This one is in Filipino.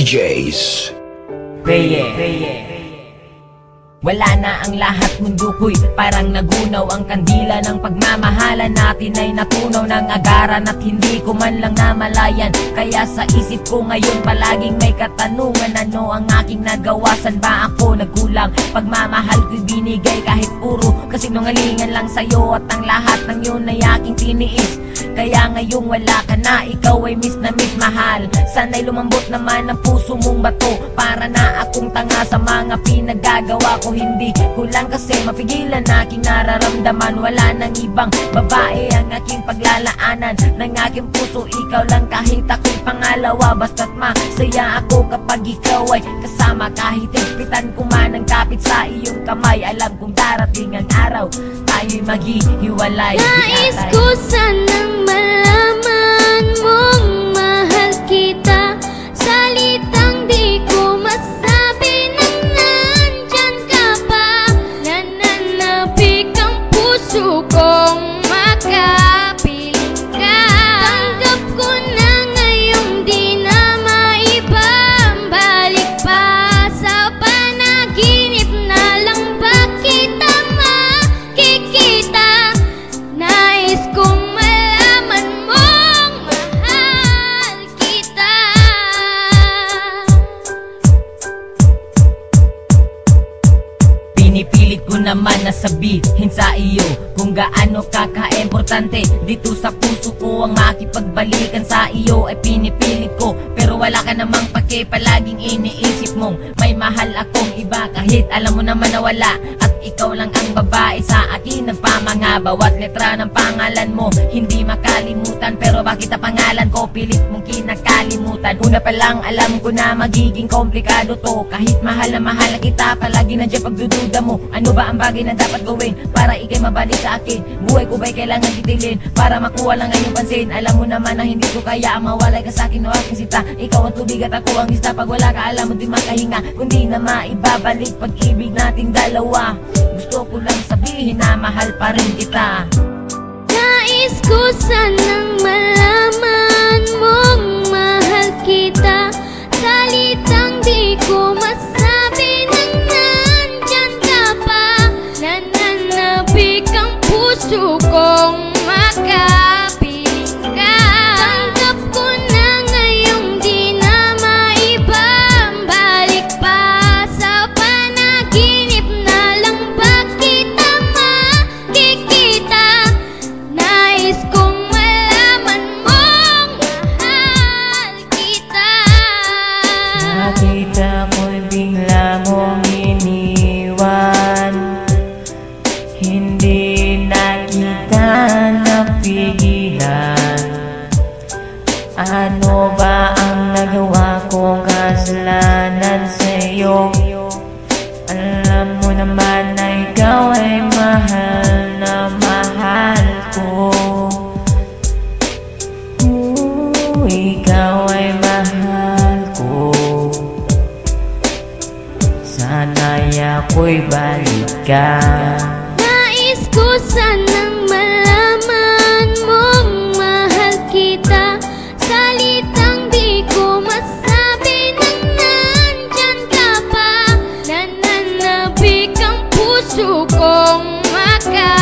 DJs. Wala na ang lahat, mundo ko'y parang nagunaw. Ang kandila ng pagmamahalan natin ay natunaw ng agaran at hindi ko man lang namalayan. Kaya sa isip ko ngayon palaging may katanungan, ano ang aking nagawa? San ba ako nagkulang? Pagmamahal ko'y binigay kahit puro kasinungalingan lang sa'yo, at ang lahat ng yun ay aking tiniis. Kaya ngayong wala ka na, ikaw ay miss na miss mahal. Sana'y lumambot naman ang puso mong bato, para na akong tanga sa mga pinagagawa ko. Hindi ko lang kasi mapigilan aking nararamdaman. Wala nang ibang babae ang aking paglalaanan ng aking puso, ikaw lang kahit ako'y pangalawa. Basta't masaya ako kapag ikaw ay kasama, kahit higpitan ko man ang kapit sa iyong kamay. Alam kong darating ang araw tayo'y maghihiwalay. Nais ko sanang malaman mong mahal kita, salitang di ko masabi nang nandyan ka pa. Nananabik ang puso kong makapiling ka. Tanggap ko na ngayong di na maibabalik pa. Sa panaginip na lang ba kita makikita? Nais kong malaman mong mahal kita. Pinipilit ko naman na sabihin sa iyo kung gaano kaka-importante dito sa puso ko ang makipagbalikan sa iyo. Ay pinipilit ko pero wala ka namang pake, palaging iniisip mong may mahal akong iba, kahit alam mo naman na wala. At ikaw lang ang babae sa akin nagpamanga. Bawat letra ng pangalan mo hindi makalimutan, pero bakit ang pangalan ko pilit mong kinakalimutan? Una pa lang alam ko na magiging komplikado to, kahit mahal na kita, palagi nandiyan pagdududa mo. Ano ba ang bagay na dapat gawin para ikay mabalik sa akin? Buhay ko ba'y kailangan titilin para makuha lang ang iyong pansin? Alam mo naman na hindi ko kaya ang mawalay ka sa akin o aking sita. Ikaw ang tubig at ako ang isda, pag wala ka alam mo di makahinga, kundi na maibabalik pag-ibig nating dalawa. Gusto ko lang sabihin na mahal pa rin kita. Nais ko sanang malaman mong mahal kita, salitang di ko masabi nang nandyan ka pa. Nananabik ang puso kong makapiling ka. Tanggap ko na ngayong di na maibabalik pa. Sa panaginip na lang ba kita makikita? Nais kong malaman mong mahal kita. Nakita ko'y bigla mong iniwan, hindi na kita napigilan. Ano ba ang nagawa kong kasalanan sa'yo? Alam mo naman na ikaw ay mahal na mahal ko. Ikaw ay mahal ko. Sana'y ako'y balikan. Nais ko sanang malaman mong mahal kita, salitang di ko masabi nang nandyan ka pa. Nananabik ang puso kong makapiling